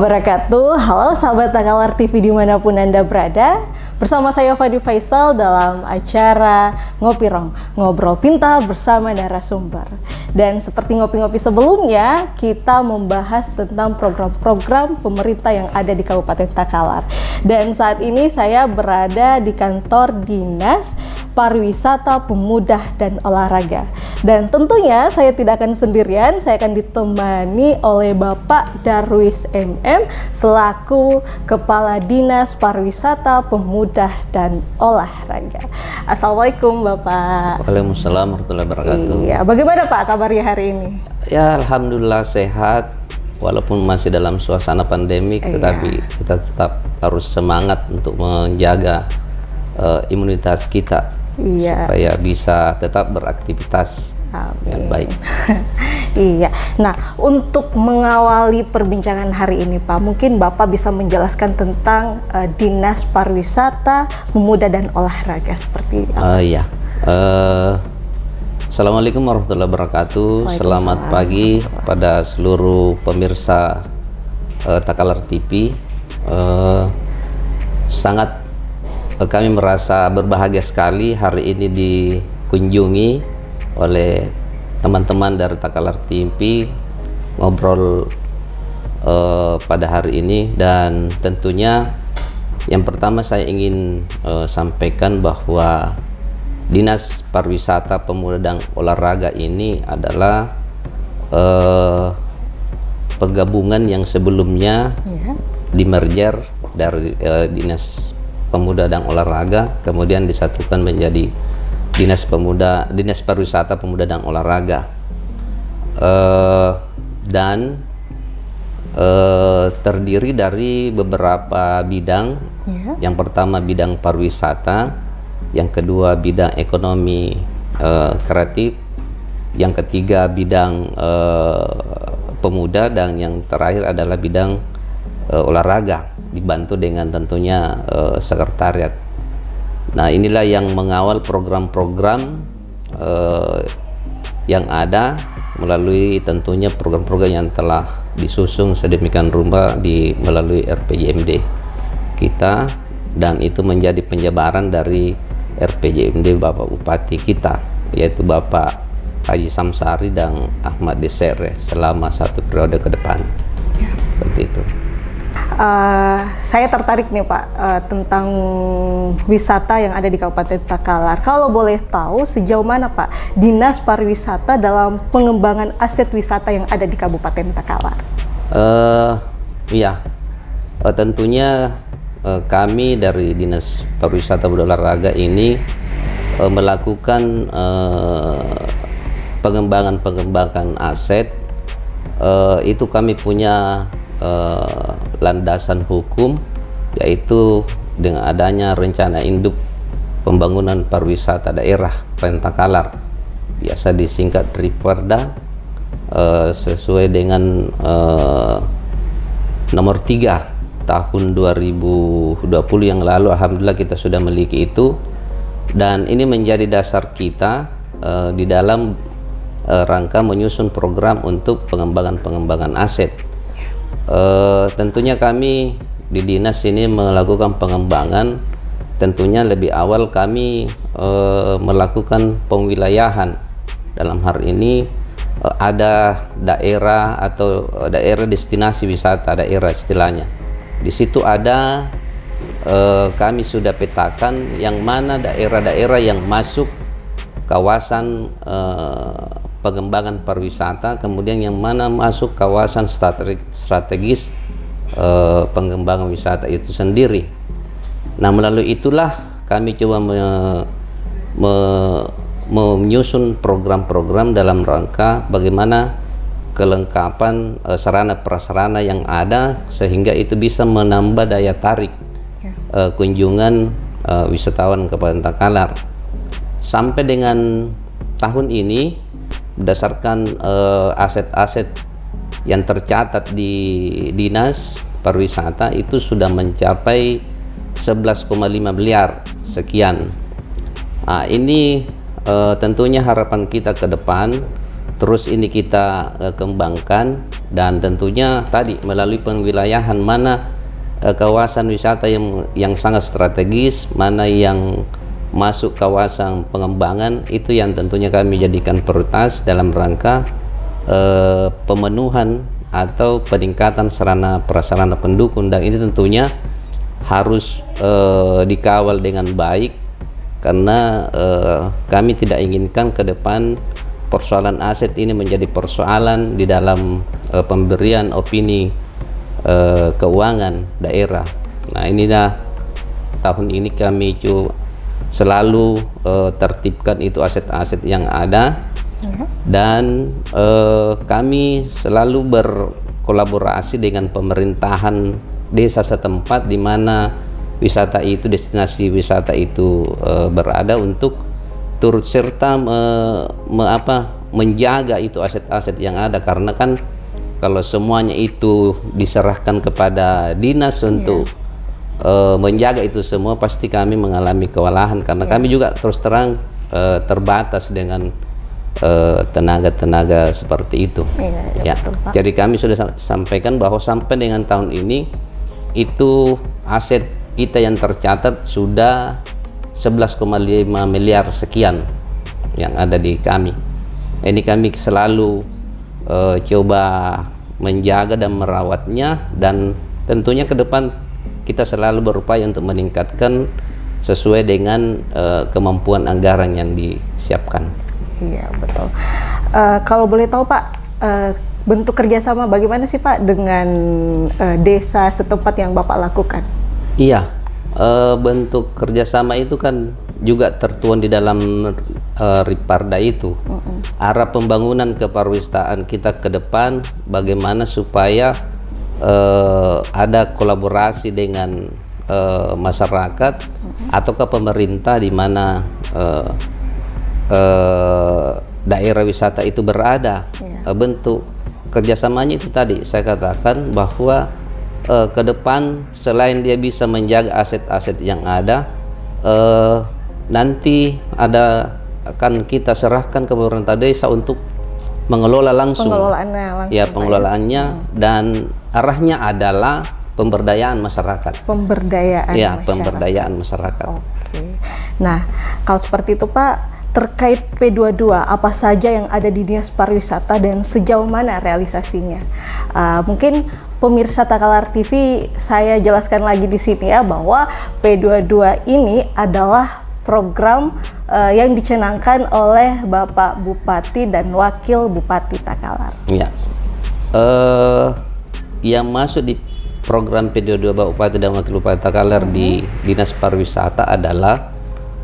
wabarakatuh. Halo sahabat Takalar TV dimanapun Anda berada. Bersama saya Fadi Faisal dalam acara Ngopirong, ngobrol pintar bersama narasumber. Dan seperti ngopi-ngopi sebelumnya, kita membahas tentang program-program pemerintah yang ada di Kabupaten Takalar. Dan saat ini saya berada di kantor Dinas Pariwisata, Pemuda dan Olahraga. Dan tentunya saya tidak akan sendirian, saya akan ditemani oleh Bapak Darwis MM selaku Kepala Dinas Pariwisata, Pemuda dan Olahraga. Assalamualaikum Bapak. Waalaikumsalam warahmatullahi wabarakatuh. Iya, bagaimana Pak kabarnya hari ini? Ya, alhamdulillah sehat. Walaupun masih dalam suasana pandemik, tetapi kita tetap harus semangat untuk menjaga imunitas kita supaya bisa tetap beraktivitas yang baik. Iya. Nah, untuk mengawali perbincangan hari ini, Pak, mungkin Bapak bisa menjelaskan tentang Dinas Pariwisata, Pemuda dan Olahraga seperti apa? Iya. Assalamualaikum warahmatullahi wabarakatuh. Selamat pagi pada seluruh pemirsa Takalar TV. Sangat kami merasa berbahagia sekali hari ini dikunjungi oleh teman-teman dari Takalar TV ngobrol pada hari ini. Dan tentunya yang pertama saya ingin sampaikan bahwa Dinas Pariwisata, Pemuda dan Olahraga ini adalah penggabungan yang sebelumnya dimerger dari Dinas Pemuda dan Olahraga, kemudian disatukan menjadi Dinas Pariwisata, Pemuda dan Olahraga, dan terdiri dari beberapa bidang. Yang pertama bidang pariwisata, yang kedua bidang ekonomi kreatif, yang ketiga bidang pemuda, dan yang terakhir adalah bidang olahraga, dibantu dengan tentunya sekretariat. Nah, inilah yang mengawal program-program yang ada melalui tentunya program-program yang telah disusun sedemikian rupa melalui RPJMD kita, dan itu menjadi penjabaran dari RPJMD Bapak Bupati kita, yaitu Bapak Haji Samsari dan Ahmad Desere selama 1 periode ke depan. Seperti itu. Saya tertarik nih Pak tentang wisata yang ada di Kabupaten Takalar. Kalau boleh tahu sejauh mana Pak Dinas Pariwisata dalam pengembangan aset wisata yang ada di Kabupaten Takalar? Iya, tentunya kami dari Dinas Pariwisata dan Olahraga ini melakukan pengembangan aset. Itu kami punya landasan hukum, yaitu dengan adanya rencana induk pembangunan pariwisata daerah Kabupaten Takalar, biasa disingkat Riperda, sesuai dengan nomor 3 tahun 2020 yang lalu. Alhamdulillah kita sudah memiliki itu, dan ini menjadi dasar kita di dalam rangka menyusun program untuk pengembangan aset. Tentunya kami di dinas ini melakukan pengembangan. Tentunya lebih awal kami melakukan pengwilayahan. Dalam hal ini ada daerah atau daerah destinasi wisata, daerah istilahnya. Di situ ada kami sudah petakan yang mana daerah-daerah yang masuk kawasan pengembangan pariwisata, kemudian yang mana masuk kawasan strategis pengembangan wisata itu sendiri. Nah, melalui itulah kami coba menyusun program-program dalam rangka bagaimana kelengkapan sarana prasarana yang ada, sehingga itu bisa menambah daya tarik kunjungan wisatawan Kabupaten Takalar. Sampai dengan tahun ini, berdasarkan aset-aset yang tercatat di Dinas Pariwisata itu sudah mencapai 11,5 miliar sekian. Nah, ini tentunya harapan kita ke depan terus ini kita kembangkan dan tentunya tadi melalui pengwilayahan mana kawasan wisata yang sangat strategis, mana yang masuk kawasan pengembangan, itu yang tentunya kami jadikan prioritas dalam rangka pemenuhan atau peningkatan sarana prasarana pendukung, dan ini tentunya harus dikawal dengan baik karena kami tidak inginkan ke depan persoalan aset ini menjadi persoalan di dalam pemberian opini keuangan daerah. Nah, inilah tahun ini kami selalu tertibkan itu aset-aset yang ada, dan kami selalu berkolaborasi dengan pemerintahan desa setempat di mana wisata itu, destinasi wisata itu berada, untuk turut serta menjaga itu aset-aset yang ada, karena kan kalau semuanya itu diserahkan kepada dinas untuk menjaga itu semua, pasti kami mengalami kewalahan karena kami juga terus terang terbatas dengan tenaga-tenaga seperti itu. Betul, Pak. Jadi kami sudah sampaikan bahwa sampai dengan tahun ini itu aset kita yang tercatat sudah 11,5 miliar sekian yang ada di kami. Ini kami selalu coba menjaga dan merawatnya, dan tentunya ke depan kita selalu berupaya untuk meningkatkan sesuai dengan kemampuan anggaran yang disiapkan. Iya, betul. Kalau boleh tahu Pak, bentuk kerjasama bagaimana sih Pak dengan desa setempat yang Bapak lakukan? Iya, bentuk kerjasama itu kan juga tertuang di dalam Riparda itu. Arah pembangunan kepariwisataan kita ke depan bagaimana supaya ada kolaborasi dengan masyarakat ataukah pemerintah di mana daerah wisata itu berada. Bentuk kerjasamanya itu tadi saya katakan bahwa ke depan selain dia bisa menjaga aset-aset yang ada, nanti akan kita serahkan ke pemerintah desa untuk mengelola langsung. Pengelolaannya dan arahnya adalah pemberdayaan masyarakat. Pemberdayaan masyarakat. Oke. Nah, kalau seperti itu Pak, terkait P22, apa saja yang ada di Dinas Pariwisata dan sejauh mana realisasinya? Mungkin pemirsa Takalar TV, saya jelaskan lagi di sini ya bahwa P22 ini adalah program yang dicanangkan oleh Bapak Bupati dan Wakil Bupati Takalar. Ya, yang masuk di program P22 Bapak Bupati dan Wakil Bupati Takalar di Dinas Pariwisata adalah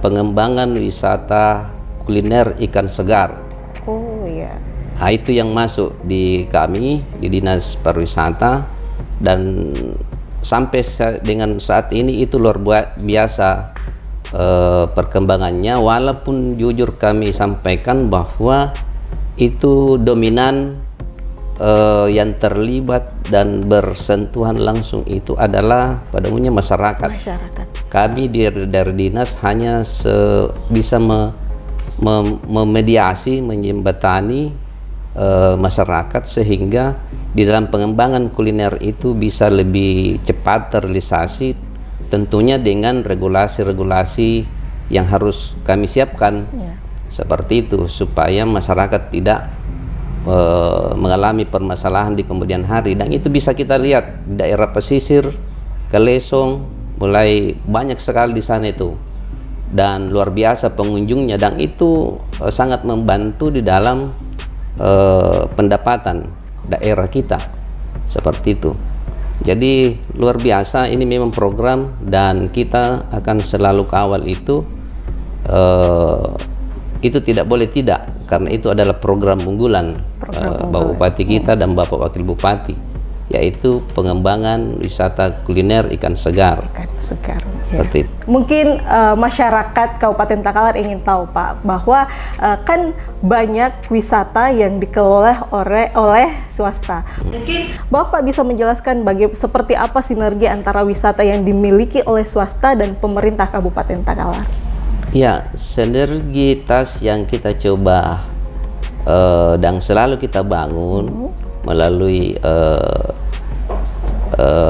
pengembangan wisata kuliner ikan segar. Oh iya. Nah, itu yang masuk di kami di Dinas Pariwisata, dan sampai dengan saat ini itu luar biasa perkembangannya, walaupun jujur kami sampaikan bahwa itu dominan yang terlibat dan bersentuhan langsung itu adalah pada umumnya masyarakat. Kami dari dinas hanya bisa memediasi, menjembatani masyarakat sehingga di dalam pengembangan kuliner itu bisa lebih cepat terrealisasi, tentunya dengan regulasi-regulasi yang harus kami siapkan. Seperti itu supaya masyarakat tidak mengalami permasalahan di kemudian hari, dan itu bisa kita lihat di daerah pesisir, Kelesong, mulai banyak sekali di sana itu, dan luar biasa pengunjungnya, dan itu sangat membantu di dalam pendapatan daerah kita, seperti itu. Jadi luar biasa, ini memang program dan kita akan selalu kawal itu tidak boleh tidak, karena itu adalah program unggulan Bapak Bupati kita dan Bapak Wakil Bupati, yaitu pengembangan wisata kuliner ikan segar. Seperti itu. Mungkin masyarakat Kabupaten Takalar ingin tahu Pak, bahwa kan banyak wisata yang dikelola oleh swasta. Mungkin Bapak bisa menjelaskan seperti apa sinergi antara wisata yang dimiliki oleh swasta dan pemerintah Kabupaten Takalar? Ya, sinergitas yang kita coba dan selalu kita bangun melalui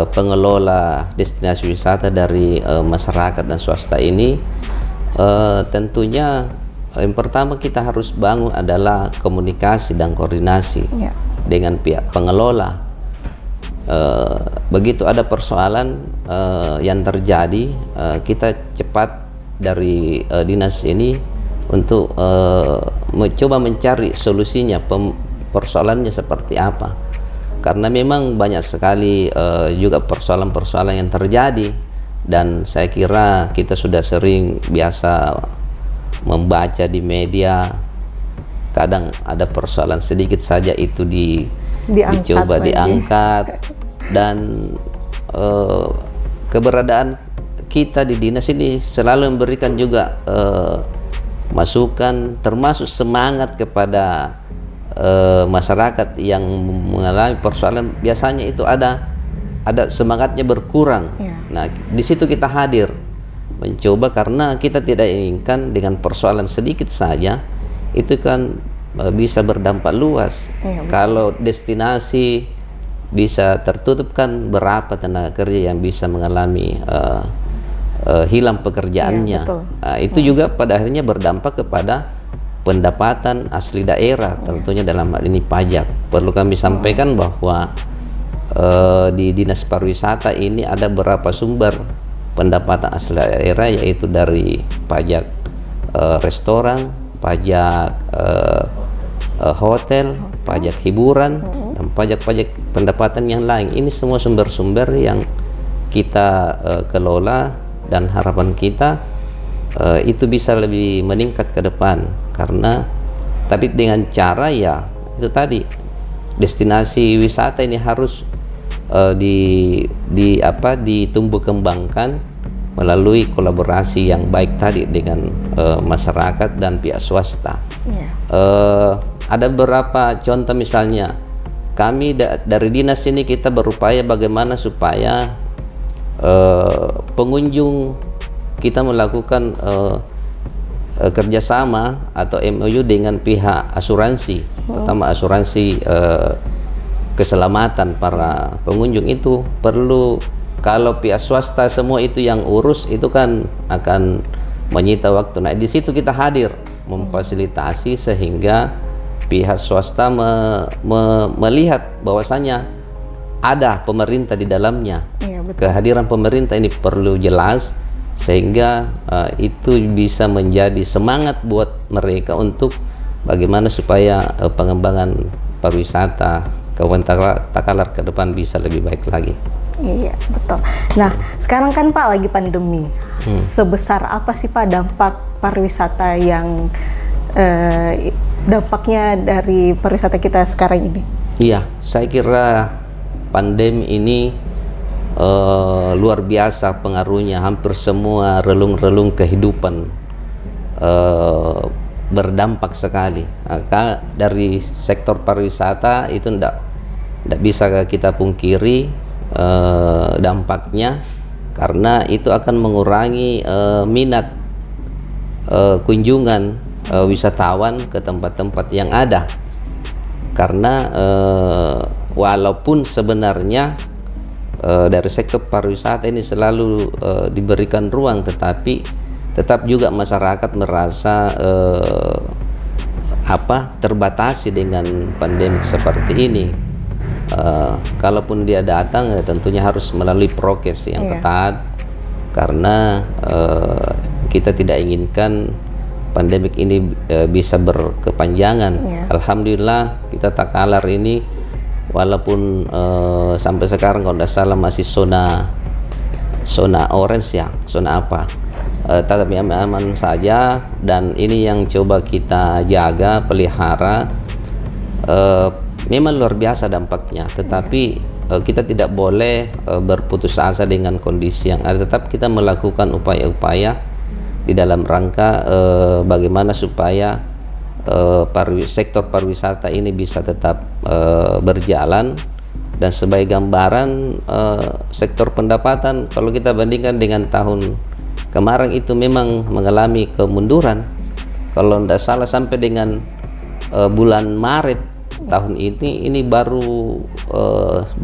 pengelola destinasi wisata dari masyarakat dan swasta ini, tentunya yang pertama kita harus bangun adalah komunikasi dan koordinasi dengan pihak pengelola. Begitu ada persoalan yang terjadi, kita cepat dari dinas ini untuk mencoba mencari solusinya, persoalannya seperti apa. Karena memang banyak sekali juga persoalan-persoalan yang terjadi, dan saya kira kita sudah sering biasa membaca di media, kadang ada persoalan sedikit saja itu dicoba diangkat, dan keberadaan kita di dinas ini selalu memberikan juga masukan, termasuk semangat kepada masyarakat yang mengalami persoalan. Biasanya itu ada semangatnya berkurang. Nah, di situ kita hadir mencoba, karena kita tidak inginkan dengan persoalan sedikit saja itu kan bisa berdampak luas. Kalau destinasi bisa tertutup, kan berapa tenaga kerja yang bisa mengalami hilang pekerjaannya. Itu juga pada akhirnya berdampak kepada pendapatan asli daerah, tentunya dalam hal ini pajak. Perlu kami sampaikan bahwa di Dinas Pariwisata ini ada beberapa sumber pendapatan asli daerah, yaitu dari pajak restoran, pajak hotel, pajak hiburan, dan pajak-pajak pendapatan yang lain. Ini semua sumber-sumber yang kita kelola, dan harapan kita itu bisa lebih meningkat ke depan. Karena tapi dengan cara ya itu tadi, destinasi wisata ini harus ditumbuh kembangkan melalui kolaborasi yang baik tadi dengan masyarakat dan pihak swasta. Ada beberapa contoh, misalnya kami dari dinas ini kita berupaya bagaimana supaya pengunjung kita melakukan kerjasama atau MOU dengan pihak asuransi, terutama asuransi keselamatan para pengunjung. Itu perlu, kalau pihak swasta semua itu yang urus, itu kan akan menyita waktu. Nah, di situ kita hadir memfasilitasi sehingga pihak swasta melihat bahwasanya ada pemerintah di dalamnya. Kehadiran pemerintah ini perlu jelas, sehingga itu bisa menjadi semangat buat mereka untuk bagaimana supaya pengembangan pariwisata Kabupaten Takalar ke depan bisa lebih baik lagi. Iya, betul. Nah, sekarang kan Pak lagi pandemi. Sebesar apa sih Pak dampak pariwisata yang dampaknya dari pariwisata kita sekarang ini? Iya, saya kira pandemi ini luar biasa pengaruhnya. Hampir semua relung-relung kehidupan berdampak sekali. Maka dari sektor pariwisata itu tidak bisa kita pungkiri dampaknya, karena itu akan mengurangi minat kunjungan wisatawan ke tempat-tempat yang ada. Karena walaupun sebenarnya dari sektor pariwisata ini selalu diberikan ruang, tetapi tetap juga masyarakat merasa terbatasi dengan pandemi seperti ini. Kalaupun dia datang, tentunya harus melalui prokes yang ketat, karena kita tidak inginkan pandemik ini bisa berkepanjangan. Alhamdulillah kita Takalar ini walaupun sampai sekarang kalau tidak salah masih zona orange ya, zona apa, tetapi aman saja. Dan ini yang coba kita jaga, pelihara. Memang luar biasa dampaknya, tetapi kita tidak boleh berputus asa dengan kondisi yang ada. Tetap kita melakukan upaya-upaya di dalam rangka bagaimana supaya sektor pariwisata ini bisa tetap berjalan. Dan sebagai gambaran, sektor pendapatan kalau kita bandingkan dengan tahun kemarin itu memang mengalami kemunduran. Kalau tidak salah sampai dengan bulan Maret tahun ini baru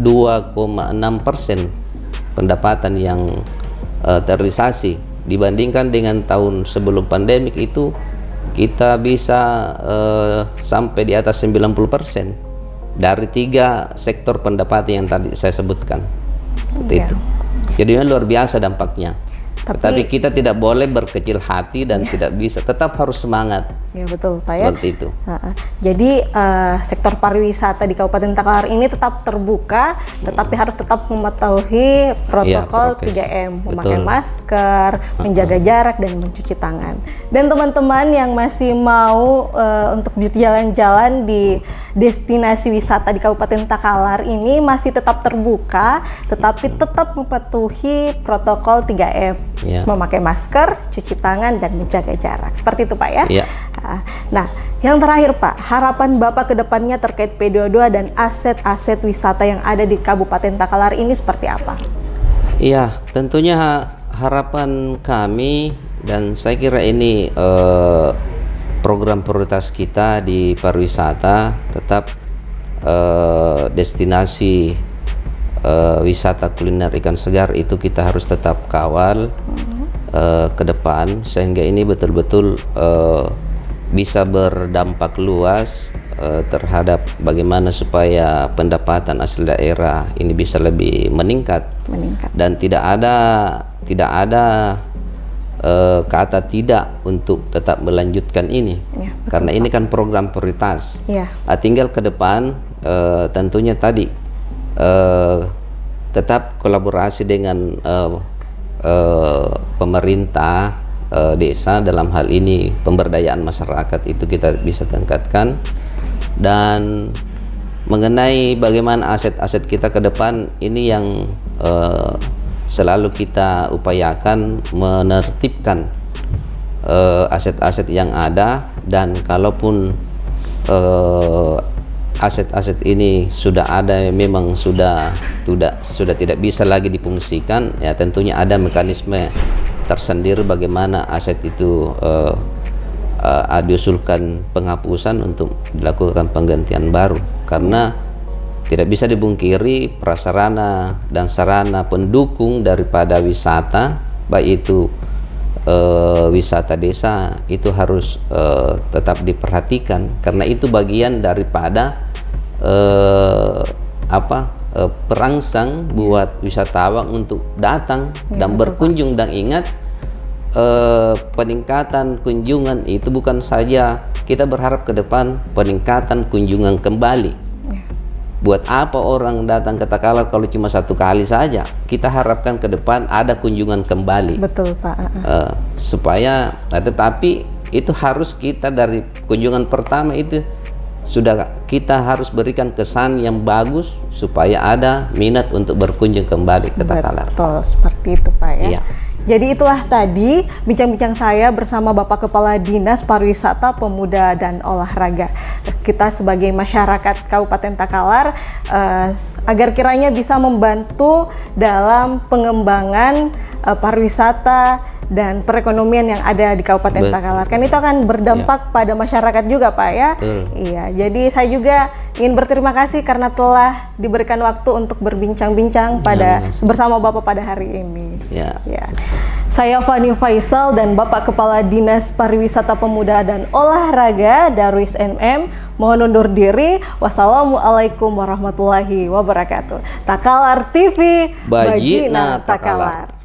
2,6% pendapatan yang terrealisasi dibandingkan dengan tahun sebelum pandemik itu kita bisa sampai di atas 90% dari 3 sektor pendapatan yang tadi saya sebutkan. Seperti itu. Jadinya luar biasa dampaknya. Tapi kita tidak boleh berkecil hati dan tidak bisa, tetap harus semangat. Ya betul Pak ya. Seperti itu. Jadi sektor pariwisata di Kabupaten Takalar ini tetap terbuka, tetapi harus tetap mematuhi protokol 3M, memakai masker, menjaga jarak dan mencuci tangan. Dan teman-teman yang masih mau untuk jalan-jalan di destinasi wisata di Kabupaten Takalar ini masih tetap terbuka, tetapi tetap mematuhi protokol 3M. Memakai masker, cuci tangan, dan menjaga jarak. Seperti itu Pak ya? Iya. Nah, yang terakhir Pak, harapan Bapak ke depannya terkait P22 dan aset-aset wisata yang ada di Kabupaten Takalar ini seperti apa? Iya, tentunya harapan kami, dan saya kira ini program prioritas kita di pariwisata, tetap destinasi wisata kuliner ikan segar itu kita harus tetap kawal ke depan, sehingga ini betul-betul bisa berdampak luas terhadap bagaimana supaya pendapatan asli daerah ini bisa lebih meningkat. Dan tidak ada kata tidak untuk tetap melanjutkan ini, karena ini kan program prioritas. Tinggal ke depan tentunya tadi tetap kolaborasi dengan pemerintah desa, dalam hal ini pemberdayaan masyarakat itu kita bisa tingkatkan. Dan mengenai bagaimana aset-aset kita ke depan ini yang selalu kita upayakan menertibkan aset-aset yang ada, dan kalaupun aset-aset ini sudah ada, memang sudah tidak bisa lagi difungsikan, ya tentunya ada mekanisme tersendiri bagaimana aset itu diusulkan penghapusan untuk dilakukan penggantian baru, karena tidak bisa dibungkiri prasarana dan sarana pendukung daripada wisata, baik itu wisata desa, itu harus tetap diperhatikan, karena itu bagian daripada perangsang buat wisatawan untuk datang dan berkunjung. Dan ingat, peningkatan kunjungan itu bukan saja kita berharap ke depan peningkatan kunjungan kembali. Buat apa orang datang ke Takalar kalau cuma 1 kali saja? Kita harapkan ke depan ada kunjungan kembali. Betul Pak. Supaya, tetapi itu harus kita dari kunjungan pertama itu sudah kita harus berikan kesan yang bagus supaya ada minat untuk berkunjung kembali ke Takalar. Betul, seperti itu Pak ya. Jadi itulah tadi bincang-bincang saya bersama Bapak Kepala Dinas Pariwisata, Pemuda dan Olahraga. Kita sebagai masyarakat Kabupaten Takalar agar kiranya bisa membantu dalam pengembangan pariwisata dan perekonomian yang ada di Kabupaten Takalar. Kan itu akan berdampak pada masyarakat juga Pak ya. Iya, jadi saya juga ingin berterima kasih karena telah diberikan waktu untuk berbincang-bincang bersama Bapak pada hari ini. Saya Fani Faisal dan Bapak Kepala Dinas Pariwisata, Pemuda dan Olahraga Darwis MM mohon undur diri. Wassalamualaikum warahmatullahi wabarakatuh. Takalar TV, Bajina Takalar.